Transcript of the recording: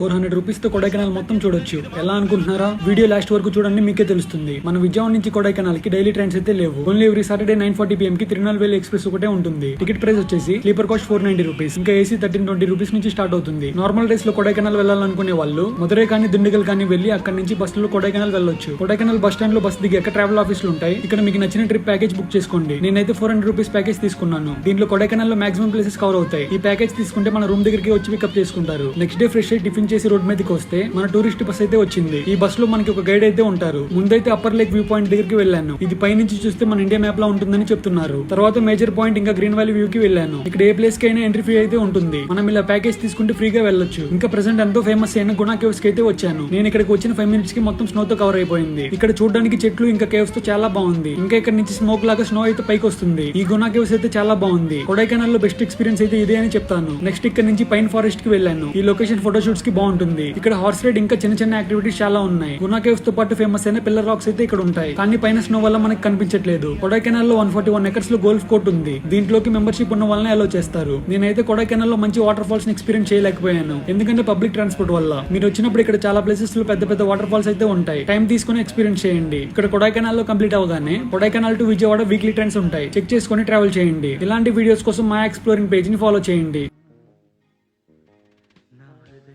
400 rupees తో కొడైకెనాల్ మొత్తం చూడొచ్చు. ఎలా అనుకుంటున్నారా? వీడియో లాస్ట్ వరకు చూడండి, మీకే తెలుస్తుంది. మన విజయవాడ నుంచి కొడైకెనాల్ కి డైలీ ట్రైన్స్ అయితే లేవు. ఓన్లీ ఎవ్రీ సాటర్డే 9:40 PM కి తిరునల్వేలి ఎక్స్ప్రెస్ ఒకటే ఉంటుంది. టికెట్ ప్రైస్ వచ్చేసి స్లీపర్ కాస్ట్ 490 రూపీస్, ఇంకా ఏసీ 1320 రూపీస్ నుంచి స్టార్ట్ అవుతుంది. నార్మల్ డేస్ లో కొడైకెనాల్ వెళ్ళాలనుకునే వాళ్ళు మదురై కానీ దిండిగల్ కానీ వెళ్ళి అక్కడ నుంచి బస్సులో కొడైకెనాల్ వెళ్ళొచ్చు. కొడైకెనాల్ బస్ స్టాండ్ లో బస్ దిగి అక్కడ ట్రావెల్ ఆఫీసులు ఉంటాయి. ఇక్కడ మీకు నచ్చిన ట్రిప్ ప్యాకేజ్ బుక్ చేసుకోండి. నేనైతే 400 రూపీస్ ప్యాకేజ్ తీసుకున్నాను. దీంట్లో కొడైకెనాల్ లో మాక్సిమం ప్లేసెస్ కవర్ అవుతాయి. ఈ ప్యాకేజ్ తీసుకుంటే మన రూమ్ దగ్గరికి వచ్చి పికప్ చేసుకుంటారు. నెక్స్ట్ డే ఫ్రెష్ అయ్యి టిఫిన్ చేసి రోడ్ మీదకి వస్తే మన టూరిస్ట్ బస్ అయితే వచ్చింది. ఈ బస్ లో మనకి ఒక గైడ్ అయితే ఉంటారు. ముందైతే అప్పర్ లేక్ వ్యూ పాయింట్ దగ్గరికి వెళ్ళాను. ఇది పై నుంచి చూస్తే మన ఇండియా మ్యాప్ లా ఉంటుందని చెప్తున్నారు. తర్వాత మేజర్ పాయింట్ ఇంకా గ్రీన్ వ్యాలీ వ్యూ కి వెళ్ళాను. ఇక్కడ ఏ ప్లేస్ కి అయినా ఎంట్రీ ఫీ అయితే ఉంటుంది. మనం ఇలా ప్యాకేజ్ తీసుకుంటే ఫ్రీగా వెళ్ళొచ్చు. ఇంకా ప్రెసెంట్ ఎంతో ఫేమస్ అయిన గుణా కేవ్స్ కి అయితే వచ్చాను. నేను ఇక్కడికి వచ్చిన 5 మినిట్స్ కి మొత్తం స్నో తో కవర్ అయిపోయింది. ఇక్కడ చూడడానికి చెట్లు ఇంకా కేవ్స్ తో చాలా బాగుంది. ఇంకా ఇక్కడ నుంచి స్మోక్ లాగా స్నో అయితే పైకి వస్తుంది. ఈ గుణా కేవ్స్ అయితే చాలా బాగుంది. కొడైకెనాల్ లో బెస్ట్ ఎక్స్పీరియన్స్ అయితే ఇదే అని చెప్తాను. నెక్స్ట్ ఇక్కడ నుంచి పైన్ ఫారెస్ట్ కి వెళ్ళాను. ఈ లొకేషన్ ఫోటో షూట్స్ కి బాగుంటుంది. ఇక్కడ హార్స్ రైడ్ ఇంకా చిన్న చిన్న యాక్టివిటీస్ చాలా ఉన్నాయి. గుణా కేవ్స్ తో పాటు ఫేమస్ అయిన పిల్లర్ రాక్స్ అయితే ఇక్కడ ఉంటాయి. కానీ పైన స్నో వల్ల మనకి కనిపించట్లేదు. కొడైకెనాల్ లో 141 ఎకర్స్ లో గోల్ఫ్ కోర్ట్ ఉంది. దీంట్లోకి మెంబర్షిప్ ఉన్న వాళ్ళని అలో చేస్తారు. నేనైతే కొడైకెనాల్ లో మంచి వాటర్ ఫాల్స్ ని ఎక్స్పీరియన్స్ చేయలేకపోయాను, ఎందుకంటే పబ్లిక్ ట్రాన్స్పోర్ట్ వల్ల. మీరు వచ్చినప్పుడు ఇక్కడ చాలా ప్లేసెస్ లో పెద్ద పెద్ద వాటర్ ఫాల్స్ అయితే ఉంటాయి. టైం తీసుకుని ఎక్స్పీరియన్స్ చేయండి. ఇక్కడ కొడైకెనాల్ లో కంప్లీట్ అవగానే Kodaikanal to Vijayawada weekly trains ఉంటాయి. చెక్ చేసుకుని ట్రావెల్ చేయండి. ఇలాంటి వీడియోస్ కోసం మా ఎక్స్ప్లోరింగ్ పేజ్ ని ఫాలో చేయండి.